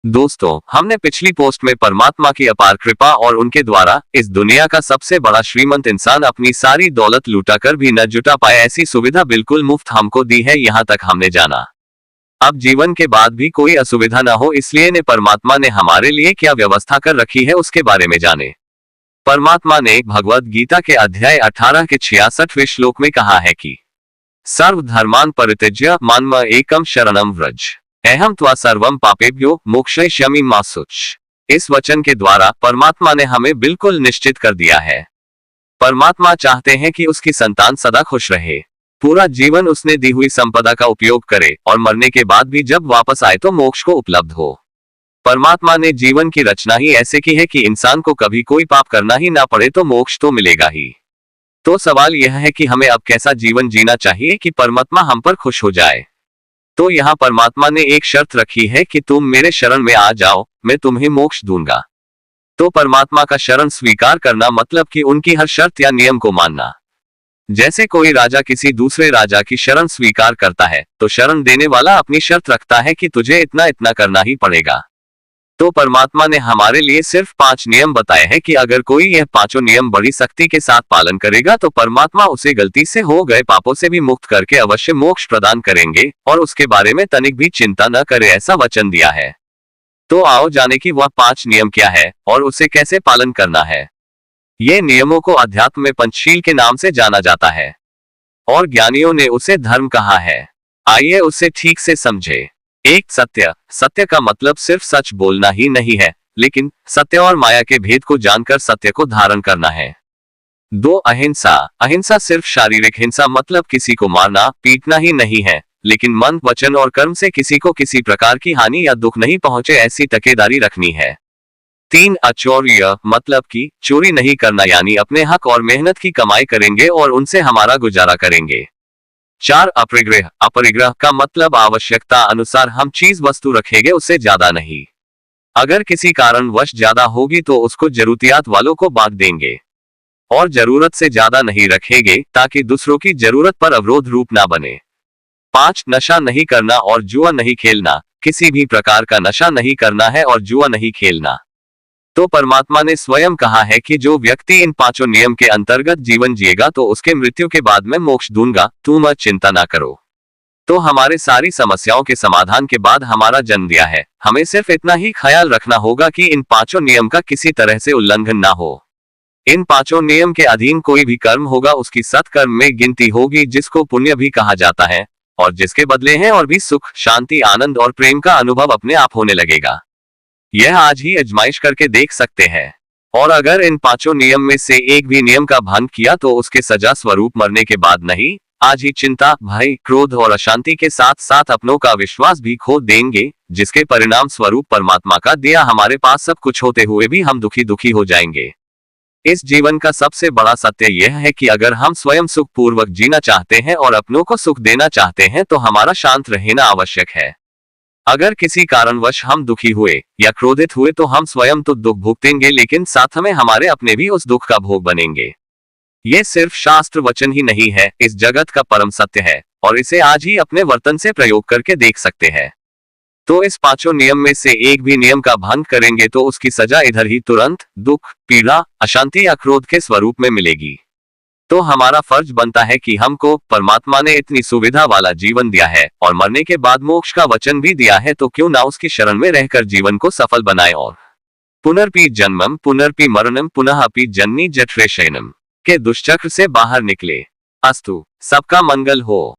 दोस्तों, हमने पिछली पोस्ट में परमात्मा की अपार कृपा और उनके द्वारा इस दुनिया का सबसे बड़ा श्रीमंत इंसान अपनी सारी दौलत लुटाकर भी न जुटा पाए ऐसी सुविधा बिल्कुल मुफ्त हमको दी है, यहाँ तक हमने जाना। अब जीवन के बाद भी कोई असुविधा न हो इसलिए ने परमात्मा ने हमारे लिए क्या व्यवस्था कर रखी है उसके बारे में जाने। परमात्मा ने भगवद गीता के अध्याय 18 के 66वें श्लोक में कहा है कि सर्व धर्मान परित्यज्य माम एकम शरणम व्रज अहम त्वा सर्वम पापेभ्यो मोक्षयिष्यामि मा शुच। इस वचन के द्वारा परमात्मा ने हमें बिल्कुल निश्चित कर दिया है। परमात्मा चाहते हैं कि उसकी संतान सदा खुश रहे, पूरा जीवन उसने दी हुई संपदा का उपयोग करे और मरने के बाद भी जब वापस आए तो मोक्ष को उपलब्ध हो। परमात्मा ने जीवन की रचना ही ऐसे की है कि इंसान को कभी कोई पाप करना ही ना पड़े तो मोक्ष तो मिलेगा ही। तो सवाल यह है कि हमें अब कैसा जीवन जीना चाहिए कि परमात्मा हम पर खुश हो जाए। तो यहाँ परमात्मा ने एक शर्त रखी है कि तुम मेरे शरण में आ जाओ, मैं तुम्हें मोक्ष दूंगा। तो परमात्मा का शरण स्वीकार करना मतलब कि उनकी हर शर्त या नियम को मानना। जैसे कोई राजा किसी दूसरे राजा की शरण स्वीकार करता है तो शरण देने वाला अपनी शर्त रखता है कि तुझे इतना इतना करना ही पड़ेगा। तो परमात्मा ने हमारे लिए सिर्फ 5 नियम बताए हैं कि अगर कोई यह 5 नियम बड़ी सख्ती के साथ पालन करेगा तो परमात्मा उसे गलती से हो गए पापों से भी मुक्त करके अवश्य मोक्ष प्रदान करेंगे और उसके बारे में तनिक भी चिंता न करे, ऐसा वचन दिया है। तो आओ जाने कि वह 5 नियम क्या है और उसे कैसे पालन करना है। ये नियमों को अध्यात्म में पंचशील के नाम से जाना जाता है और ज्ञानियों ने उसे धर्म कहा है। आइए उसे ठीक से समझे। 1. सत्य। सत्य का मतलब सिर्फ सच बोलना ही नहीं है, लेकिन सत्य और माया के भेद को जानकर सत्य को धारण करना है। 2. अहिंसा। अहिंसा सिर्फ शारीरिक हिंसा मतलब किसी को मारना पीटना ही नहीं है, लेकिन मन, वचन और कर्म से किसी को किसी प्रकार की हानि या दुख नहीं पहुंचे ऐसी तकेदारी रखनी है। 3. अचौर्य मतलब कि चोरी नहीं करना, यानी अपने हक और मेहनत की कमाई करेंगे और उनसे हमारा गुजारा करेंगे। 4. अपरिग्रह। अपरिग्रह का मतलब आवश्यकता अनुसार हम चीज वस्तु रखेंगे, उससे ज्यादा नहीं। अगर किसी कारणवश ज्यादा होगी तो उसको जरूरतियात वालों को बांट देंगे और जरूरत से ज्यादा नहीं रखेंगे ताकि दूसरों की जरूरत पर अवरोध रूप ना बने। 5. नशा नहीं करना और जुआ नहीं खेलना। किसी भी प्रकार का नशा नहीं करना है और जुआ नहीं खेलना। तो परमात्मा ने स्वयं कहा है कि जो व्यक्ति इन 5 नियम के अंतर्गत जीवन जिएगा तो उसके मृत्यु के बाद मैं मोक्ष दूंगा, तुम मत चिंता ना करो। तो हमारे सारी समस्याओं के समाधान के बाद हमारा जन्म दिया है, हमें सिर्फ इतना ही ख्याल रखना होगा कि इन 5 नियम का किसी तरह से उल्लंघन ना हो। इन 5 नियम के अधीन कोई भी कर्म होगा उसकी सत्कर्म में गिनती होगी, जिसको पुण्य भी कहा जाता है, और जिसके बदले हैं और भी सुख, शांति, आनंद और प्रेम का अनुभव अपने आप होने लगेगा। यह आज ही आजमाइश करके देख सकते हैं। और अगर इन 5 नियम में से एक भी नियम का भंग किया तो उसके सजा स्वरूप मरने के बाद नहीं, आज ही चिंता, भय, क्रोध और अशांति के साथ साथ अपनों का विश्वास भी खो देंगे, जिसके परिणाम स्वरूप परमात्मा का दिया हमारे पास सब कुछ होते हुए भी हम दुखी दुखी हो जाएंगे। इस जीवन का सबसे बड़ा सत्य यह है कि अगर हम स्वयं सुख पूर्वक जीना चाहते हैं और अपनों को सुख देना चाहते हैं तो हमारा शांत रहना आवश्यक है। अगर किसी कारणवश हम दुखी हुए या क्रोधित हुए तो हम स्वयं तो दुख भुगतेंगे, लेकिन साथ में हमारे अपने भी उस दुख का भोग बनेंगे। ये सिर्फ शास्त्र वचन ही नहीं है, इस जगत का परम सत्य है और इसे आज ही अपने वर्तन से प्रयोग करके देख सकते हैं। तो इस 5 नियम में से एक भी नियम का भंग करेंगे तो उसकी सजा इधर ही तुरंत दुख, पीड़ा, अशांति या क्रोध के स्वरूप में मिलेगी। तो हमारा फर्ज बनता है कि हमको परमात्मा ने इतनी सुविधा वाला जीवन दिया है और मरने के बाद मोक्ष का वचन भी दिया है, तो क्यों ना उसकी शरण में रहकर जीवन को सफल बनाए और पुनर्पि जन्मम पुनर्पि मरणम पुनः अपि जननी जठरे शयनम के दुष्चक्र से बाहर निकले। अस्तु, सबका मंगल हो।